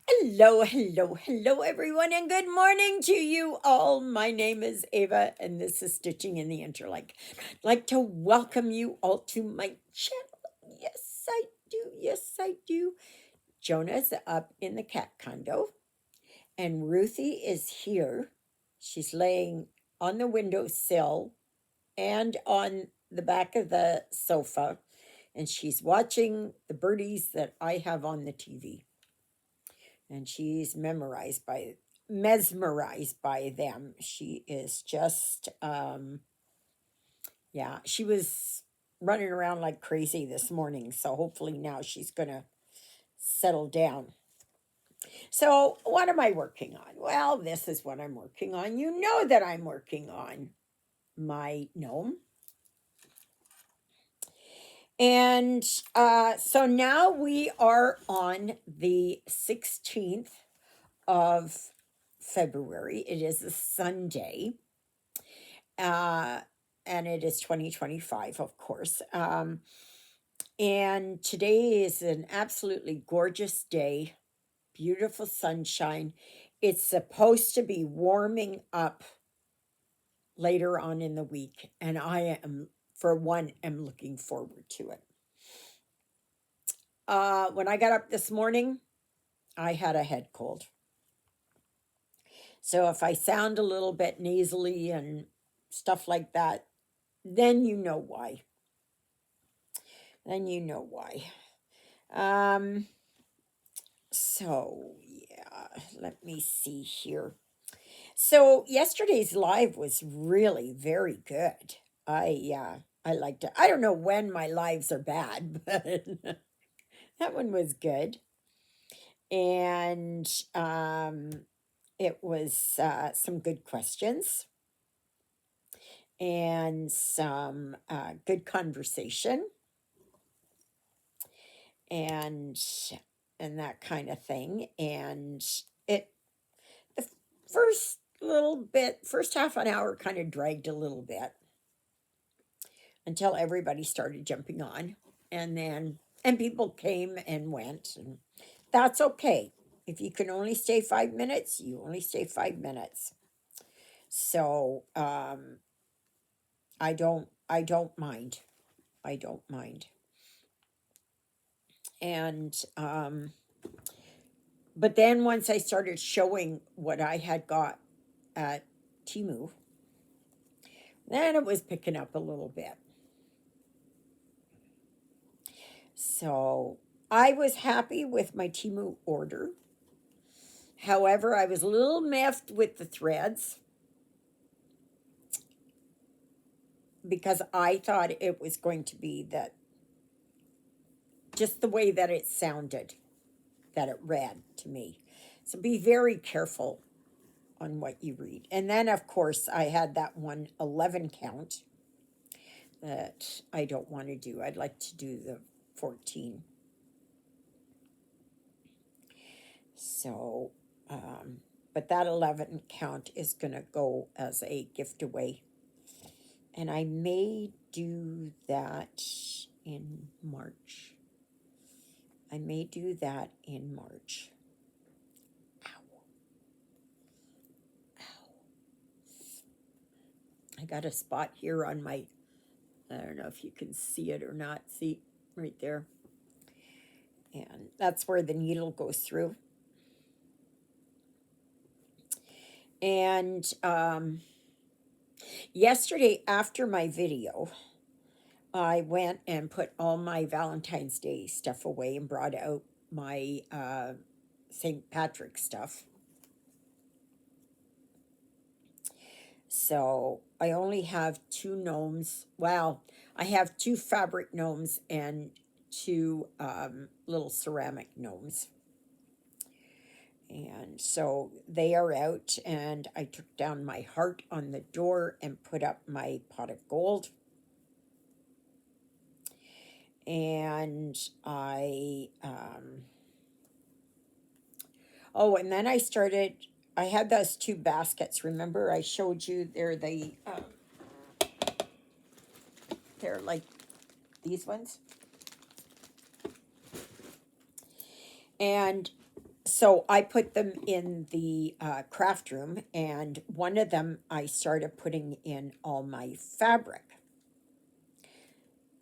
Hello, hello, hello, everyone, and good morning to you all. My name is Ava, and this is Stitching in the Interlink. I'd like to welcome you all to my channel. Yes, I do. Yes, I do. Jonah's up in the cat condo, and Ruthie is here. She's laying on the windowsill and on the back of the sofa, and she's watching the birdies that I have on the TV, and she's mesmerized by them. She is just yeah, she was running around like crazy this morning, so hopefully now she's going to settle down. So, what am I working on? Well, this is what I'm working on. You know that I'm working on my gnome. And so now we are on the 16th of February. It is a Sunday. Uh, and it is 2025, of course. And today is an absolutely gorgeous day, beautiful sunshine. It's supposed to be warming up later on in the week, and I am, for one, am looking forward to it. When I got up this morning, I had a head cold. So if I sound a little bit nasally and stuff like that, then you know why. Then you know why. Um, so yeah, let me see here. So yesterday's live was really very good. I liked it. I don't know when my lives are bad, but that one was good. And it was some good questions and some good conversation and that kind of thing. And it the first half an hour kind of dragged a little bit until everybody started jumping on, and people came and went, and that's okay. If you can only stay 5 minutes, you only stay 5 minutes. So I don't mind. I don't mind. And but then once I started showing what I had got at Timu, then it was picking up a little bit. So I was happy with my Timu order. However, I was a little miffed with the threads because I thought it was going to be that just the way that it sounded, that it read to me. So be very careful on what you read. And then, of course, I had that 111 count that I don't want to do. I'd like to do the 14. So, but that 11 count is going to go as a gift away. And I may do that in March. I may do that in March. Ow. Ow. I got a spot here on my, I don't know if you can see it or not. See, right there. And that's where the needle goes through. And yesterday, after my video, I went and put all my Valentine's Day stuff away and brought out my St. Patrick stuff. So I only have 2 gnomes. Well, I have 2 fabric gnomes and 2 little ceramic gnomes. And so they are out, and I took down my heart on the door and put up my pot of gold. And oh, and then I had those 2 baskets. Remember, I showed you they're like these ones. And So I put them in the craft room, and one of them I started putting in all my fabric.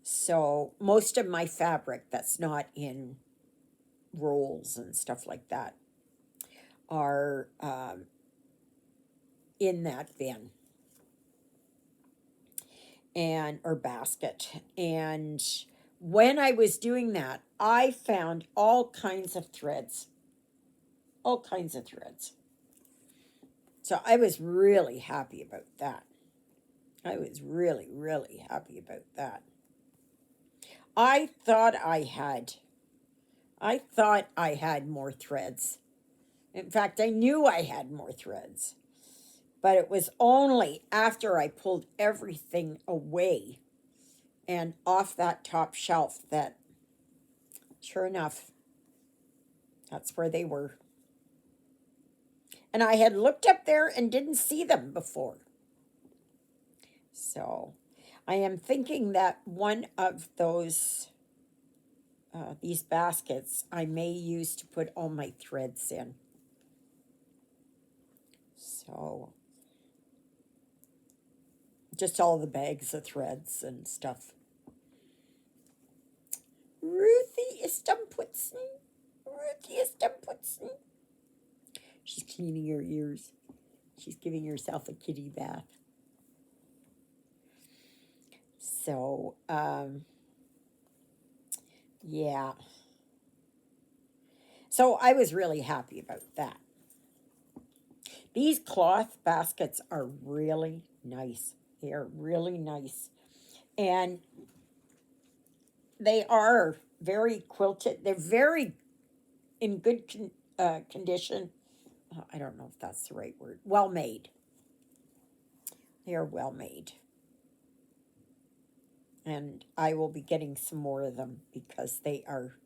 So most of my fabric that's not in rolls and stuff like that are in that bin and or basket. And when I was doing that, I found all kinds of threads, all kinds of threads. So I was really happy about that. I was really, really happy about that. I thought I had more threads. In fact, I knew I had more threads. But it was only after I pulled everything away and off that top shelf that, sure enough, that's where they were. And I had looked up there and didn't see them before. So I am thinking that one of these baskets I may use to put all my threads in. So just all the bags of threads and stuff. Ruthie is done putzen. Ruthie is done putzen. She's cleaning her ears. She's giving herself a kitty bath. So, yeah. So I was really happy about that. These cloth baskets are really nice. They are really nice. And they are very quilted. They're very in good condition. I don't know if that's the right word. Well made. They are well made. And I will be getting some more of them because they are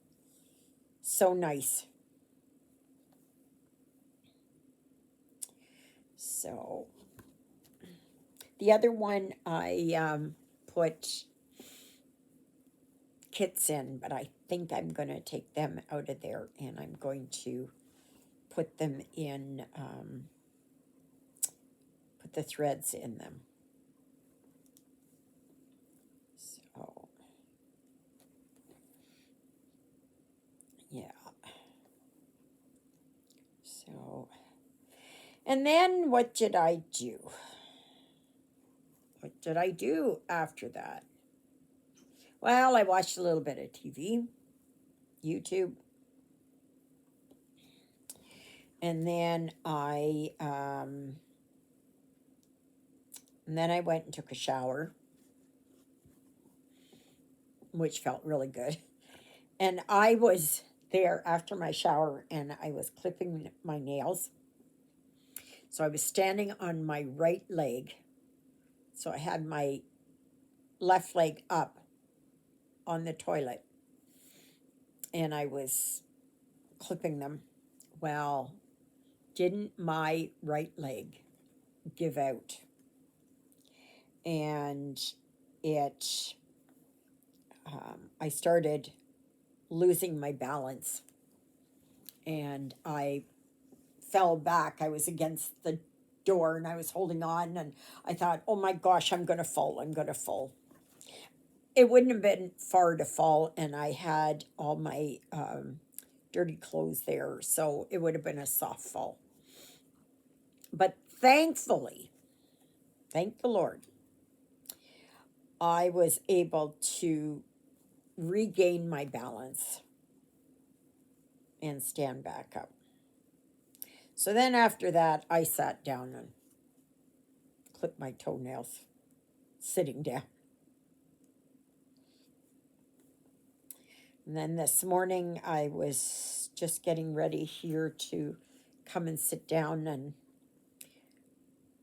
so nice. So the other one I put kits in, but I think I'm going to take them out of there and I'm going to put them in, put the threads in them. So, yeah. So, and then what did I do? What did I do after that? Well, I watched a little bit of TV, YouTube, and then I went and took a shower, which felt really good. And I was there after my shower and I was clipping my nails. So I was standing on my right leg. So I had my left leg up on the toilet and I was clipping them. Well, didn't my right leg give out? And it, I started losing my balance and I fell back. I was against the door and I was holding on and I thought, oh my gosh, I'm going to fall. I'm going to fall. It wouldn't have been far to fall, and I had all my dirty clothes there, so it would have been a soft fall. But thankfully, thank the Lord, I was able to regain my balance and stand back up. So then after that, I sat down and clipped my toenails sitting down. And then this morning, I was just getting ready here to come and sit down, and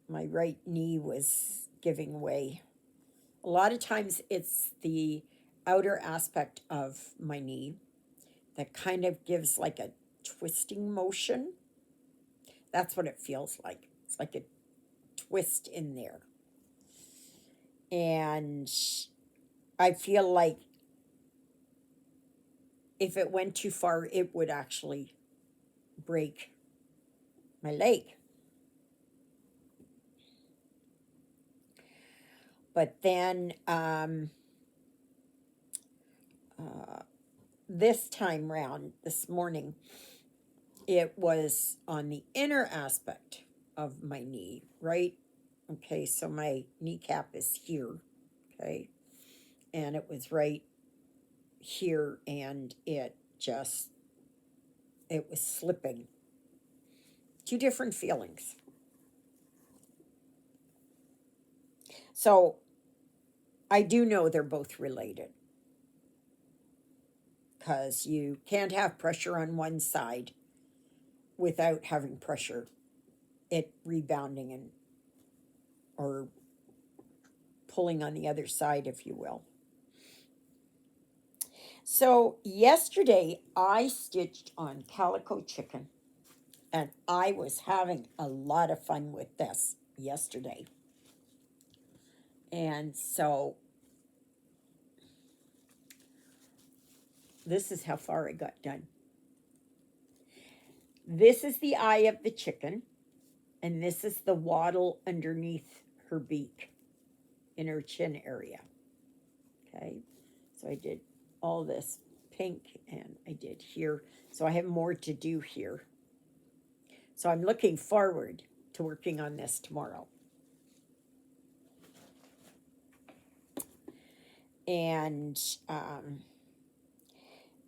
my right knee was giving way. A lot of times, it's the outer aspect of my knee that kind of gives like a twisting motion. That's what it feels like. It's like a twist in there. And I feel like if it went too far, it would actually break my leg. But then uh, this time round, this morning, it was on the inner aspect of my knee, right? Okay, so my kneecap is here, okay, and it was right here, and it was slipping. Two different feelings. So I do know they're both related because you can't have pressure on one side without having pressure, it rebounding and or pulling on the other side, if you will. So yesterday I stitched on Calico Chicken, and I was having a lot of fun with this yesterday. And so this is how far I got done. This is the eye of the chicken, and this is the wattle underneath her beak in her chin area. Okay, so I did all this pink, and I did here. So I have more to do here. So I'm looking forward to working on this tomorrow. And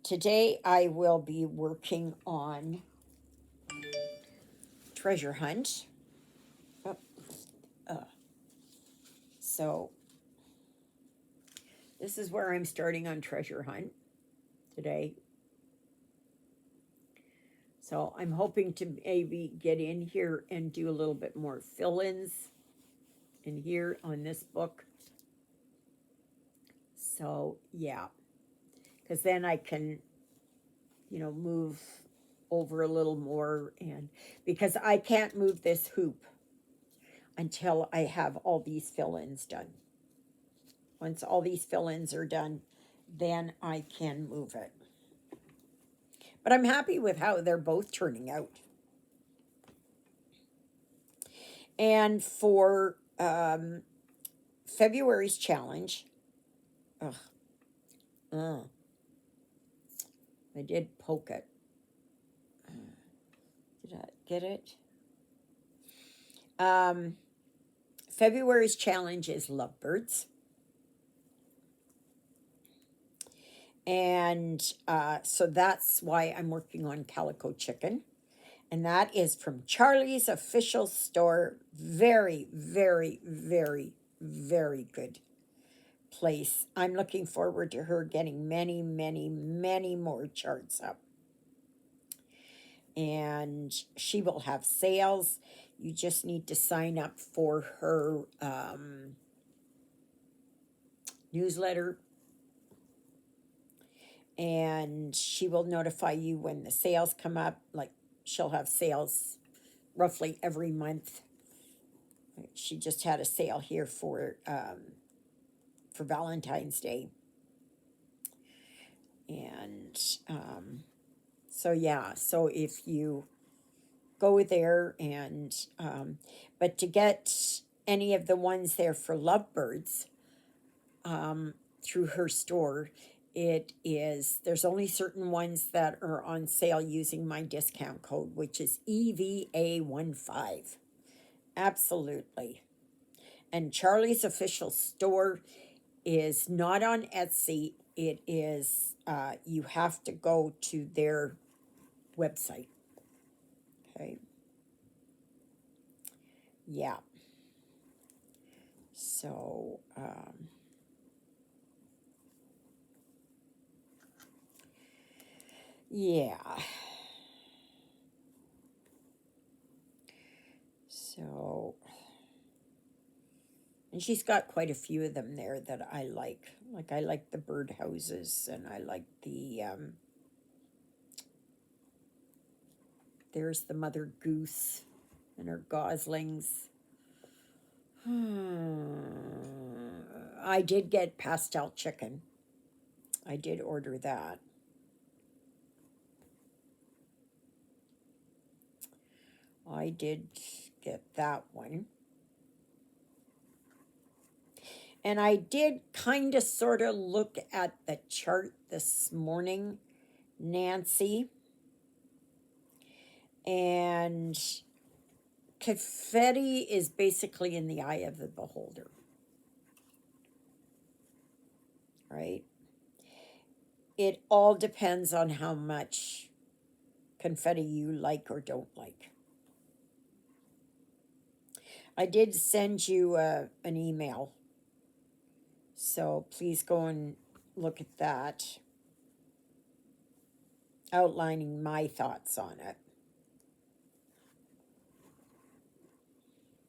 today I will be working on treasure hunt. Oh, so this is where I'm starting on treasure hunt today. So I'm hoping to maybe get in here and do a little bit more fill-ins in here on this book. So yeah, because then I can, move over a little more, and because I can't move this hoop until I have all these fill-ins done. Once all these fill-ins are done, then I can move it. But I'm happy with how they're both turning out. And for February's challenge, I did poke it. Did I get it? February's challenge is lovebirds. And so that's why I'm working on Calico Chicken. And that is from Charlie's Official Store. Very, very, very, very good place. I'm looking forward to her getting many, many, many more charts up. And she will have sales. You just need to sign up for her newsletter, and she will notify you when the sales come up. Like, she'll have sales roughly every month. She just had a sale here for Valentine's Day. And so yeah, so if you go there and but to get any of the ones there for lovebirds through her store, there's only certain ones that are on sale using my discount code, which is EVA15. Absolutely. And Charlie's Official Store is not on Etsy. It is, you have to go to their website. Okay. Yeah. So, yeah. So, and she's got quite a few of them there that I like. Like, I like the birdhouses, and I like the, there's the mother goose and her goslings. I did get pastel chicken. I did order that. I did get that one. And I did kind of sort of look at the chart this morning, Nancy, and confetti is basically in the eye of the beholder, right? It all depends on how much confetti you like or don't like. I did send you an email, so please go and look at that, outlining my thoughts on it.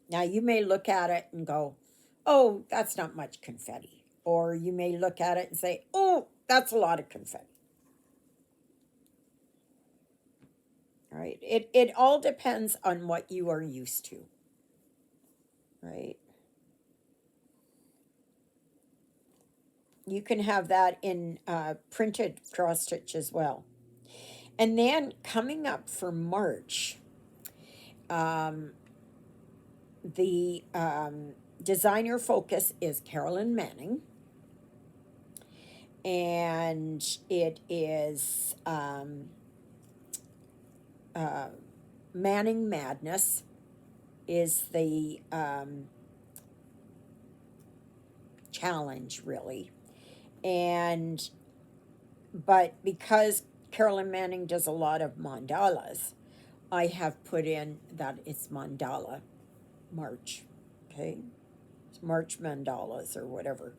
Now, you may look at it and go, oh, that's not much confetti. Or you may look at it and say, oh, that's a lot of confetti. All right. It all depends on what you are used to. Right. You can have that in printed cross stitch as well. And then coming up for March, the designer focus is Carolyn Manning. And it is Manning Madness is the challenge, really. But because Carolyn Manning does a lot of mandalas, I have put in that it's mandala March. Okay, it's March mandalas or whatever.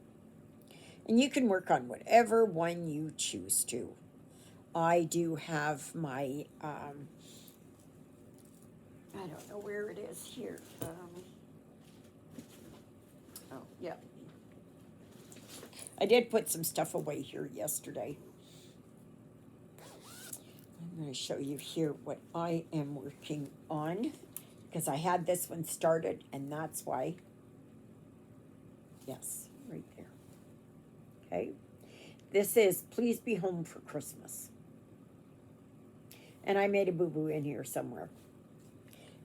And you can work on whatever one you choose to. I do have my I don't know where it is here. Oh, yeah. I did put some stuff away here yesterday. I'm going to show you here what I am working on, because I had this one started, and that's why. Yes, right there. Okay. This is Please Be Home for Christmas. And I made a boo-boo in here somewhere.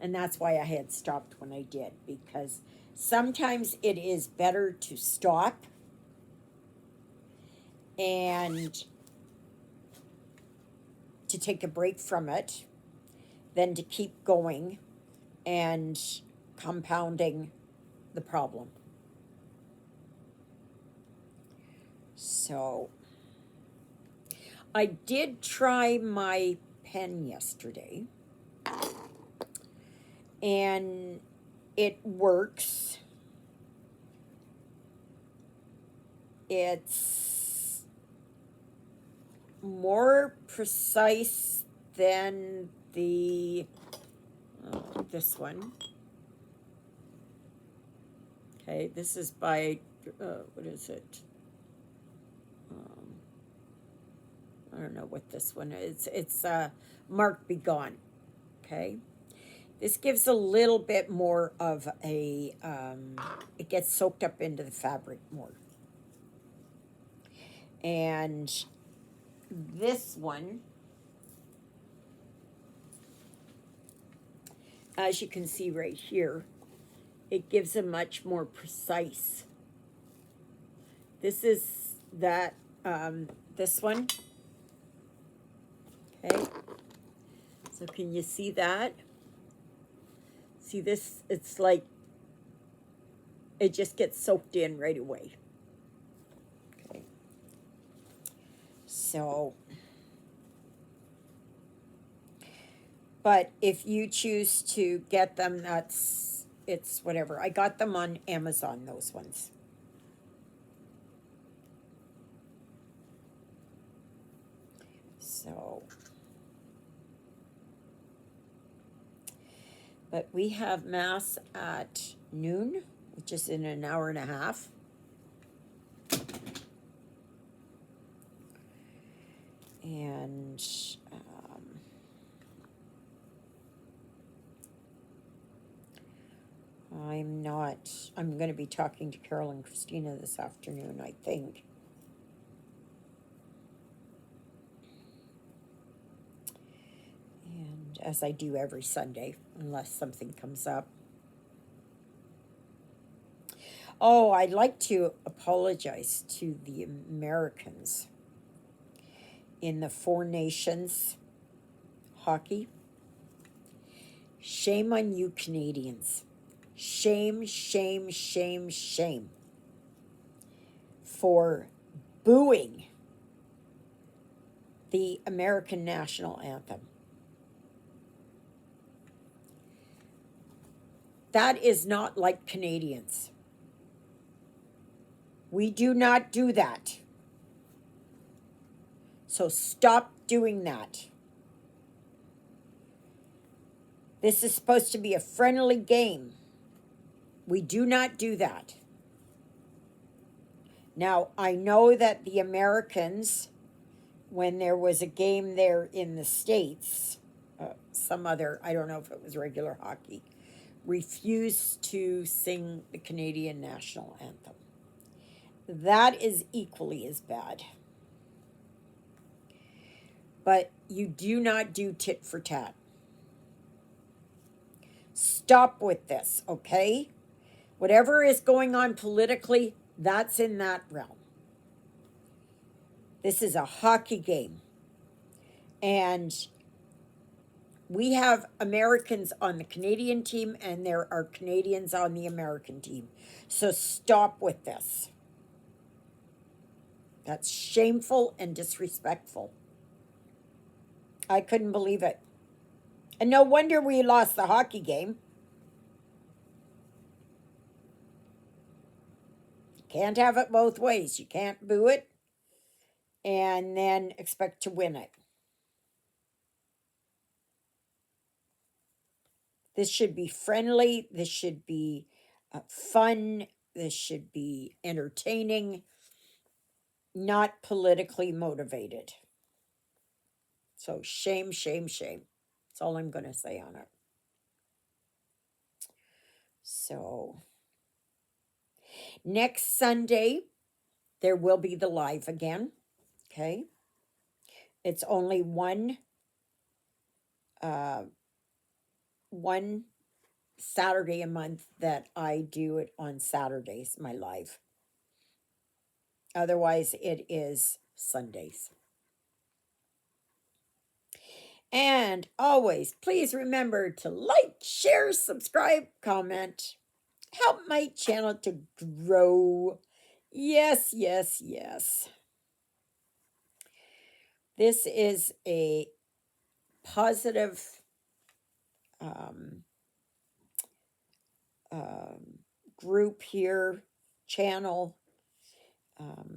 And that's why I had stopped when I did, because sometimes it is better to stop and to take a break from it than to keep going and compounding the problem. So I did try my pen yesterday, and it works. It's more precise than the this one. Okay, this is by what is it? I don't know what this one is. It's Mark Be Gone. Okay, this gives a little bit more of a. It gets soaked up into the fabric more. And this one, as you can see right here, it gives a much more precise. This is that, this one. Okay. So can you see that? See this? It's like, it just gets soaked in right away. Okay. So, but if you choose to get them, it's whatever. I got them on Amazon, those ones. So, but we have mass at noon, which is in an hour and a half. And I'm going to be talking to Carol and Christina this afternoon, I think. And as I do every Sunday, unless something comes up. Oh, I'd like to apologize to the Americans in the Four Nations hockey. Shame on you, Canadians. Shame, shame, shame, shame for booing the American national anthem. That is not like Canadians. We do not do that. So stop doing that. This is supposed to be a friendly game. We do not do that. Now, I know that the Americans, when there was a game there in the States, some other, I don't know if it was regular hockey, refused to sing the Canadian national anthem. That is equally as bad. But you do not do tit for tat. Stop with this, okay? Whatever is going on politically, that's in that realm. This is a hockey game. And we have Americans on the Canadian team, and there are Canadians on the American team. So stop with this. That's shameful and disrespectful. I couldn't believe it. And no wonder we lost the hockey game. You can't have it both ways. You can't boo it and then expect to win it. This should be friendly. This should be fun. This should be entertaining, not politically motivated. So shame, shame, shame. That's all I'm going to say on it. So next Sunday, there will be the live again. Okay. It's only one Saturday a month that I do it on Saturdays, my live. Otherwise, it is Sundays. And always, please remember to like, share, subscribe, comment. Help my channel to grow. Yes, yes, yes. This is a positive group here, channel.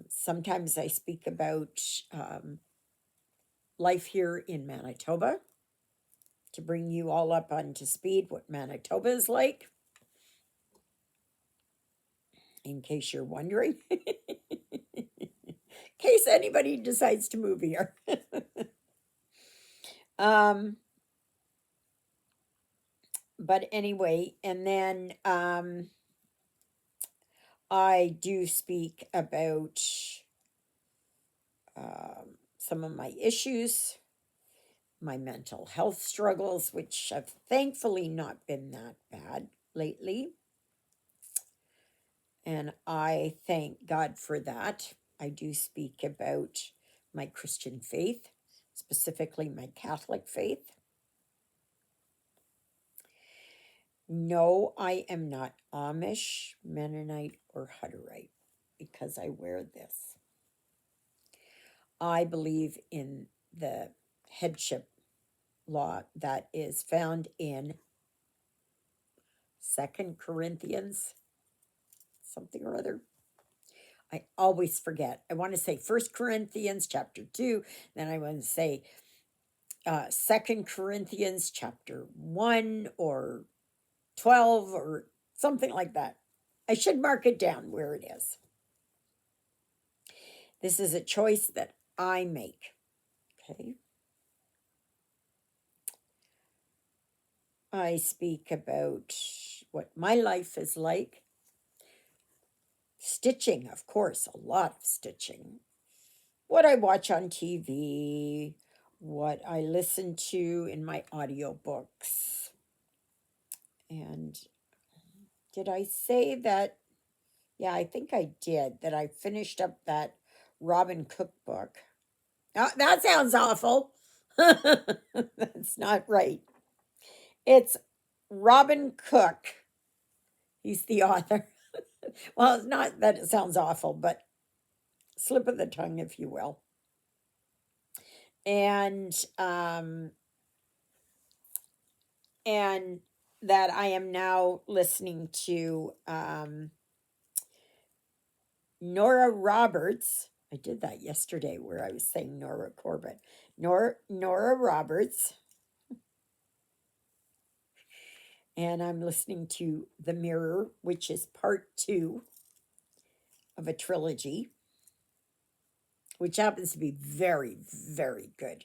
Sometimes I speak about life here in Manitoba to bring you all up onto speed what Manitoba is like, in case you're wondering, in case anybody decides to move here. But anyway, and then I do speak about some of my issues, my mental health struggles, which have thankfully not been that bad lately. And I thank God for that. I do speak about my Christian faith, specifically my Catholic faith. No, I am not Amish, Mennonite, or Hutterite because I wear this. I believe in the headship law that is found in 2 Corinthians, something or other. I always forget. I want to say 1 Corinthians chapter 2, then I want to say 2 Corinthians chapter 1 or 12 or something like that. I should mark it down where it is. This is a choice that I make. Okay. I speak about what my life is like. Stitching, of course, a lot of stitching. What I watch on TV, what I listen to in my audiobooks. And did I say that? Yeah, I think I did, that I finished up that Robin Cook book. Oh, that sounds awful. That's not right. It's Robin Cook. He's the author. Well, it's not that it sounds awful, but slip of the tongue, if you will. And and that I am now listening to Nora Roberts. I did that yesterday where I was saying Nora Corbett. Nora Roberts. And I'm listening to The Mirror, which is part 2 of a trilogy, which happens to be very, very good.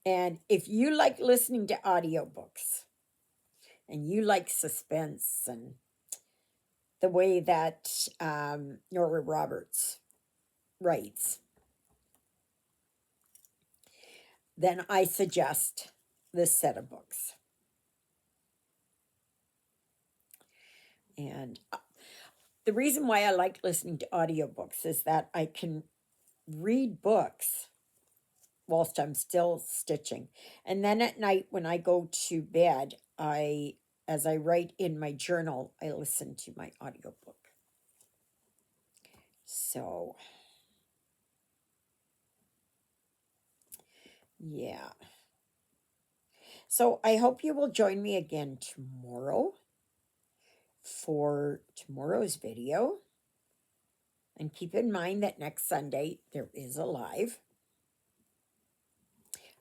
And if you like listening to audiobooks and you like suspense and the way that Nora Roberts writes, then I suggest this set of books. And the reason why I like listening to audiobooks is that I can read books whilst I'm still stitching. And then at night when I go to bed, as I write in my journal, I listen to my audiobook. So, yeah. So I hope you will join me again tomorrow for tomorrow's video. And keep in mind that next Sunday there is a live.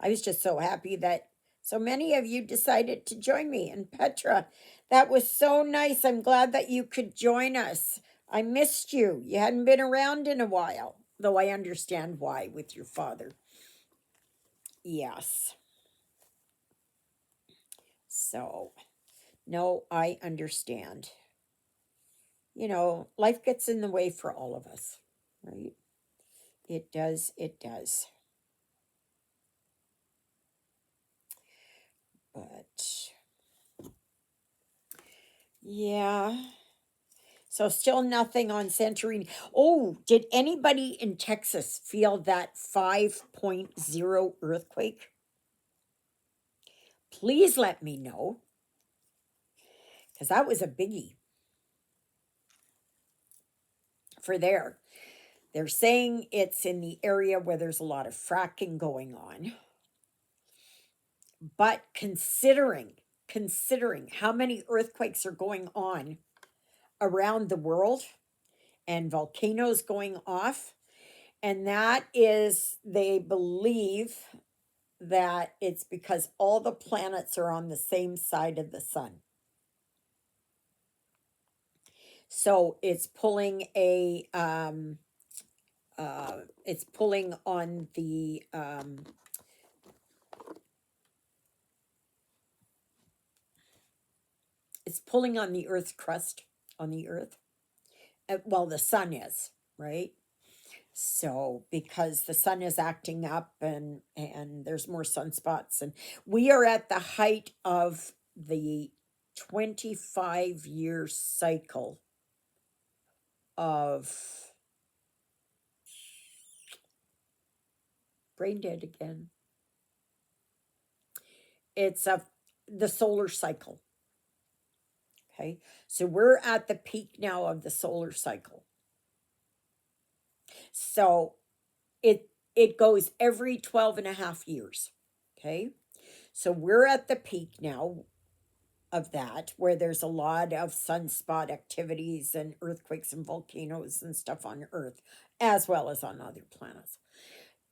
I was just so happy that so many of you decided to join me. And Petra, that was so nice. I'm glad that you could join us. I missed you. You hadn't been around in a while, though I understand why with your father. Yes. So, no, I understand. You know, life gets in the way for all of us, right? It does. It does. But, yeah. So still nothing on Santorini. Oh, did anybody in Texas feel that 5.0 earthquake? Please let me know, because that was a biggie for there. They're saying it's in the area where there's a lot of fracking going on. But considering how many earthquakes are going on around the world and volcanoes going off, and that is, they believe that it's because all the planets are on the same side of the sun. So it's pulling it's pulling on the it's pulling on the Earth's crust on the Earth. Well, the sun is, right? So because the sun is acting up and there's more sunspots, and we are at the height of the 25-year cycle of brain dead again. It's the solar cycle. Okay, so we're at the peak now of the solar cycle. So it goes every 12 and a half years. Okay, so we're at the peak now of that, where there's a lot of sunspot activities and earthquakes and volcanoes and stuff on Earth, as well as on other planets.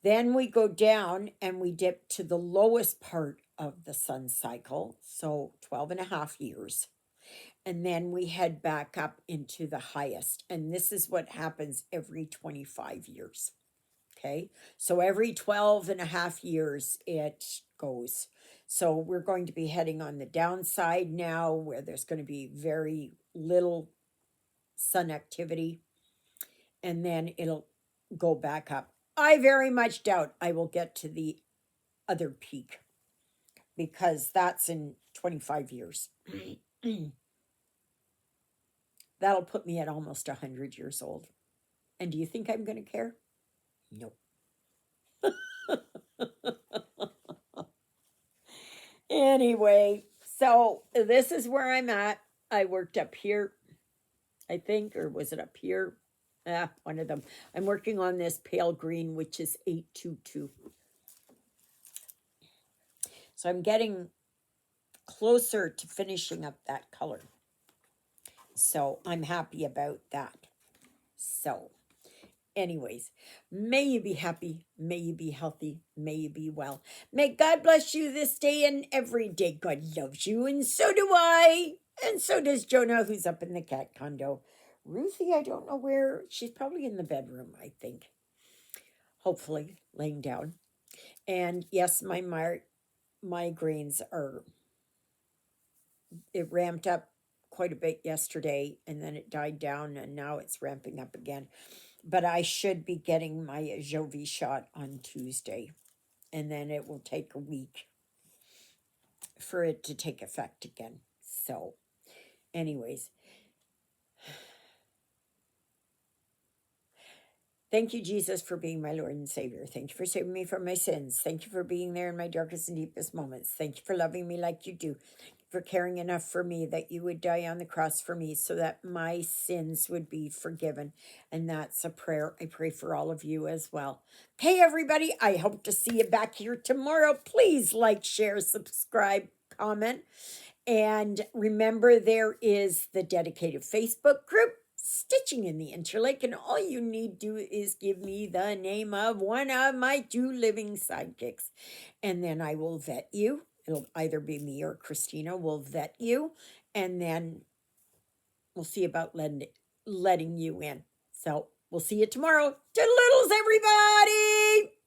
Then we go down and we dip to the lowest part of the sun cycle, so 12 and a half years. And then we head back up into the highest. And this is what happens every 25 years. Okay. So every 12 and a half years it goes. So we're going to be heading on the downside now, where there's going to be very little sun activity. And then it'll go back up. I very much doubt I will get to the other peak because that's in 25 years. That'll put me at almost 100 years old. And do you think I'm going to care? Nope. Anyway, so this is where I'm at. I worked up here, I think, or was it up here? One of them. I'm working on this pale green, which is 822. So I'm getting closer to finishing up that color. So I'm happy about that. So, anyways, may you be happy, may you be healthy, may you be well. May God bless you this day and every day. God loves you, and so do I. And so does Jonah, who's up in the cat condo. Ruthie, I don't know where. She's probably in the bedroom, I think. Hopefully, laying down. And yes, my migraines are, it ramped up quite a bit yesterday and then it died down and now it's ramping up again. But I should be getting my Jovi shot on Tuesday, and then it will take a week for it to take effect again. So, anyways, thank you, Jesus, for being my Lord and Savior. Thank you for saving me from my sins. Thank you for being there in my darkest and deepest moments. Thank you for loving me like you do. For caring enough for me that you would die on the cross for me so that my sins would be forgiven. And that's a prayer I pray for all of you as well. Okay, everybody, I hope to see you back here tomorrow. Please like, share, subscribe, comment. And remember, there is the dedicated Facebook group, Stitching in the Interlake, and all you need to do is give me the name of one of my 2 living sidekicks, and then I will vet you. It'll either be me or Christina will vet you, and then we'll see about letting you in. So we'll see you tomorrow. Toodaloodles, everybody!